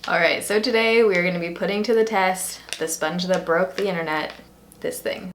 Alright, so today we are going to be putting to the test the sponge that broke the internet, this thing.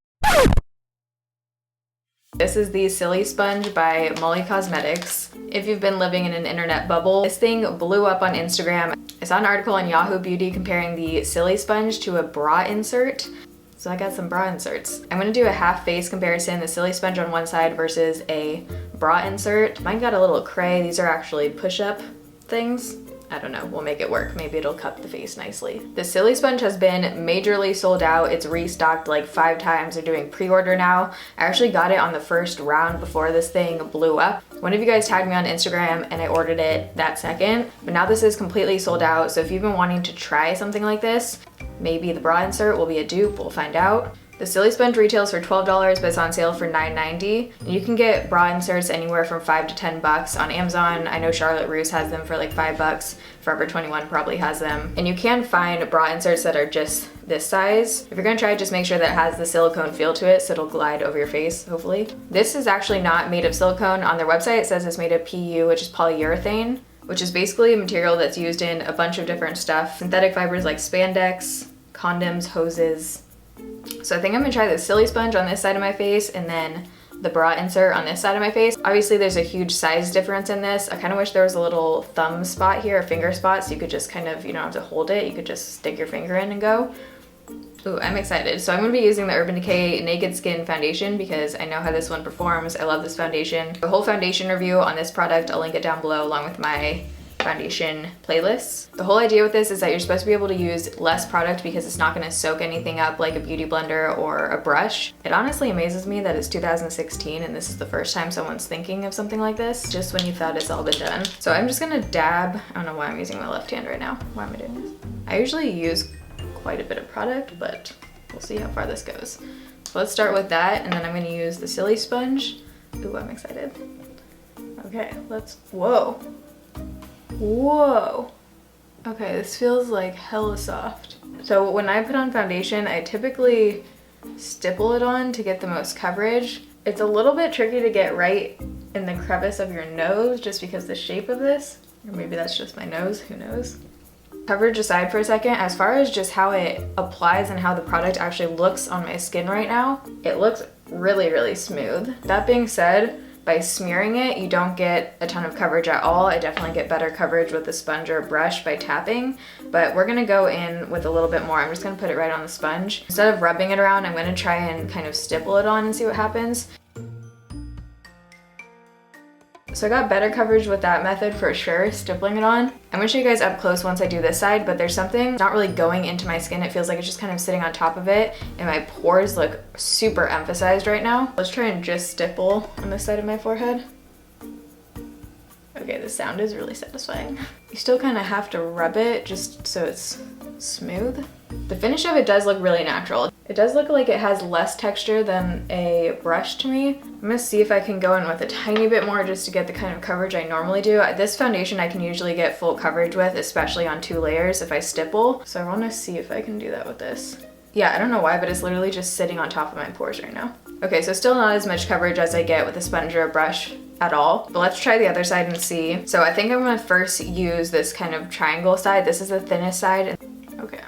This is the SILISPONGE by Molly Cosmetics. If you've been living in an internet bubble, this thing blew up on Instagram. I saw an article on Yahoo Beauty comparing the SILISPONGE to a bra insert. So I got some bra inserts. I'm gonna do a half face comparison, the SILISPONGE on one side versus a bra insert. Mine got a little cray. These are actually push-up things. I don't know, we'll make it work. Maybe it'll cup the face nicely. The SILISPONGE has been majorly sold out. It's restocked like 5 times. They're doing pre-order now. I actually got it on the first round before this thing blew up. One of you guys tagged me on Instagram and I ordered it that second, but now this is completely sold out. So if you've been wanting to try something like this, maybe the bra insert will be a dupe, we'll find out. The SILISPONGE retails for $12, but it's on sale for $9.90. And you can get bra inserts anywhere from $5 to $10 on Amazon. I know Charlotte Russe has them for like $5. Forever 21 probably has them. And you can find bra inserts that are just this size. If you're gonna try it, just make sure that it has the silicone feel to it so it'll glide over your face, hopefully. This is actually not made of silicone. On their website it says it's made of PU, which is polyurethane, which is basically a material that's used in a bunch of different stuff. Synthetic fibers like spandex, condoms, hoses. So I think I'm gonna try the SILISPONGE on this side of my face and then the bra insert on this side of my face. Obviously there's a huge size difference in this. I kind of wish there was a little thumb spot here, a finger spot, so you could just kind of, you don't have to hold it, you could just stick your finger in and go. Ooh, I'm excited. So I'm gonna be using the Urban Decay Naked Skin Foundation because I know how this one performs. I love this foundation. The whole foundation review on this product, I'll link it down below along with my foundation playlists. The whole idea with this is that you're supposed to be able to use less product because it's not going to soak anything up like a beauty blender or a brush. It honestly amazes me that it's 2016 and this is the first time someone's thinking of something like this, just when you thought it's all been done. So I'm just gonna dab. I don't know why I'm using my left hand right now. Why am I doing this? I usually use quite a bit of product, but we'll see how far this goes. So let's start with that, and then I'm gonna use the SILISPONGE. Ooh, I'm excited. Okay, whoa. Whoa. Okay, this feels like hella soft. So when I put on foundation, I typically stipple it on to get the most coverage. It's a little bit tricky to get right in the crevice of your nose just because the shape of this, or maybe that's just my nose, who knows. Coverage aside for a second, as far as just how it applies and how the product actually looks on my skin right now, it looks really, really smooth. That being said, by smearing it, you don't get a ton of coverage at all. I definitely get better coverage with a sponge or a brush by tapping, but we're gonna go in with a little bit more. I'm just gonna put it right on the sponge. Instead of rubbing it around, I'm gonna try and kind of stipple it on and see what happens. So I got better coverage with that method for sure, stippling it on. I'm gonna show you guys up close once I do this side, but there's something not really going into my skin. It feels like it's just kind of sitting on top of it, and my pores look super emphasized right now. Let's try and just stipple on this side of my forehead. Okay, the sound is really satisfying. You still kind of have to rub it just so it's smooth. The finish of it does look really natural. It does look like it has less texture than a brush to me. I'm gonna see if I can go in with a tiny bit more just to get the kind of coverage I normally do. This foundation I can usually get full coverage with, especially on 2 layers if I stipple. So I wanna see if I can do that with this. Yeah, I don't know why, but it's literally just sitting on top of my pores right now. Okay, so still not as much coverage as I get with a sponge or a brush at all, but let's try the other side and see. So I think I'm gonna first use this kind of triangle side. This is the thinnest side. Okay.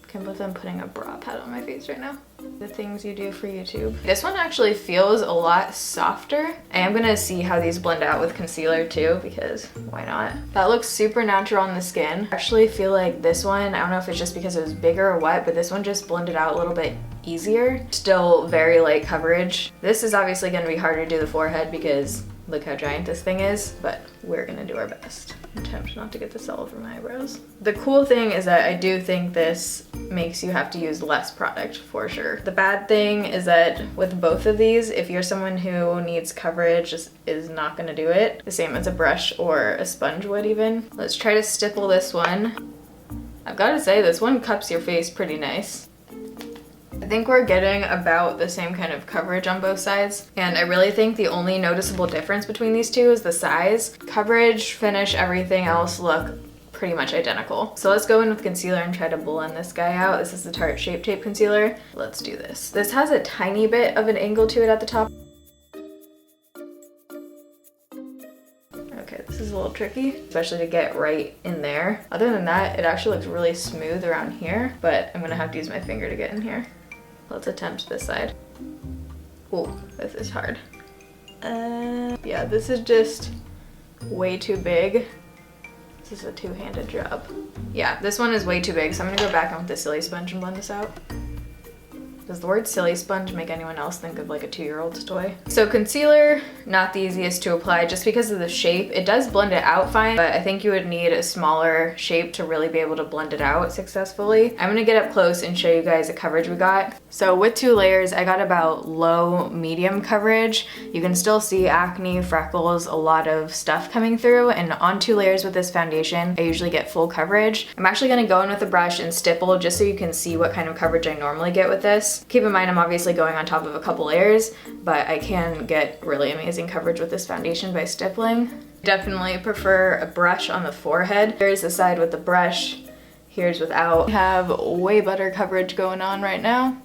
Can't believe I'm putting a bra pad on my face right now. The things you do for YouTube. This one actually feels a lot softer. I am gonna see how these blend out with concealer too, because why not? That looks super natural on the skin. I actually feel like this one, I don't know if it's just because it was bigger or what, but this one just blended out a little bit easier. Still very light coverage. This is obviously gonna be harder to do the forehead because look how giant this thing is, but we're gonna do our best. I'm tempted not to get this all over my eyebrows. The cool thing is that I do think this makes you have to use less product for sure. The bad thing is that with both of these, if you're someone who needs coverage, just is not gonna do it. The same as a brush or a sponge would even. Let's try to stipple this one. I've gotta say, this one cups your face pretty nice. I think we're getting about the same kind of coverage on both sides, and I really think the only noticeable difference between these two is the size. Coverage, finish, everything else look pretty much identical. So let's go in with concealer and try to blend this guy out. This is the Tarte Shape Tape Concealer. Let's do this. This has a tiny bit of an angle to it at the top. Okay, this is is a little tricky, especially to get right in there. Other than that, it actually looks really smooth around here, but I'm gonna have to use my finger to get in here. Let's attempt this side. Ooh, this is hard. Yeah, this is just way too big. This is a two-handed job. Yeah, this one is way too big, so I'm gonna go back in with the silly sponge and blend this out. Does the word silly sponge make anyone else think of like a 2-year-old's toy? So concealer, not the easiest to apply just because of the shape. It does blend it out fine, but I think you would need a smaller shape to really be able to blend it out successfully. I'm gonna get up close and show you guys the coverage we got. So with 2 layers, I got about low medium coverage. You can still see acne, freckles, a lot of stuff coming through, and on 2 layers with this foundation, I usually get full coverage. I'm actually gonna go in with a brush and stipple just so you can see what kind of coverage I normally get with this. Keep in mind I'm obviously going on top of a couple layers, but I can get really amazing coverage with this foundation by stippling. Definitely prefer a brush on the forehead. Here's the side with the brush, here's without. I have way better coverage going on right now.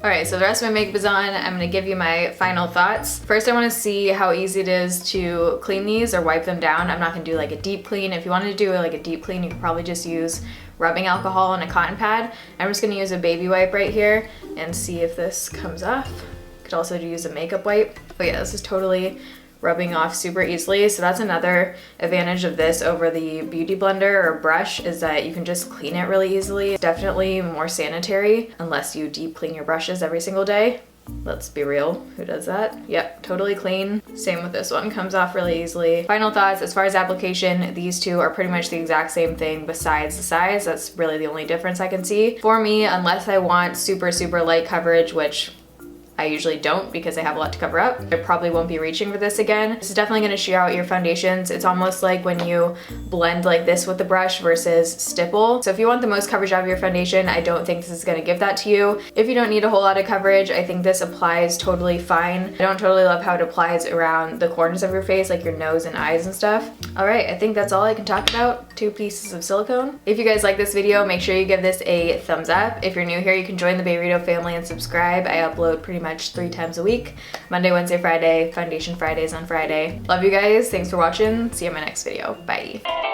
Alright, so the rest of my makeup is on. I'm gonna give you my final thoughts. First, I wanna see how easy it is to clean these or wipe them down. I'm not gonna do like a deep clean. If you wanted to do like a deep clean, you could probably just use rubbing alcohol on a cotton pad. I'm just gonna use a baby wipe right here and see if this comes off. Could also use a makeup wipe. But yeah, this is totally rubbing off super easily. So that's another advantage of this over the beauty blender or brush, is that you can just clean it really easily. It's definitely more sanitary unless you deep clean your brushes every single day. Let's be real, who does that? Yep, totally clean. Same with this one, comes off really easily. Final thoughts, as far as application, these two are pretty much the exact same thing besides the size. That's really the only difference I can see. For me, unless I want super, super light coverage, which I usually don't because I have a lot to cover up, I probably won't be reaching for this again. This is definitely gonna sheer out your foundations. It's almost like when you blend like this with the brush versus stipple. So if you want the most coverage out of your foundation, I don't think this is gonna give that to you. If you don't need a whole lot of coverage, I think this applies totally fine. I don't totally love how it applies around the corners of your face, like your nose and eyes and stuff. All right, I think that's all I can talk about. 2 pieces of silicone. If you guys like this video, make sure you give this a thumbs up. If you're new here, you can join the Bayrito family and subscribe. I upload pretty much 3 times a week. Monday, Wednesday, Friday, Foundation Fridays on Friday. Love you guys. Thanks for watching. See you in my next video. Bye.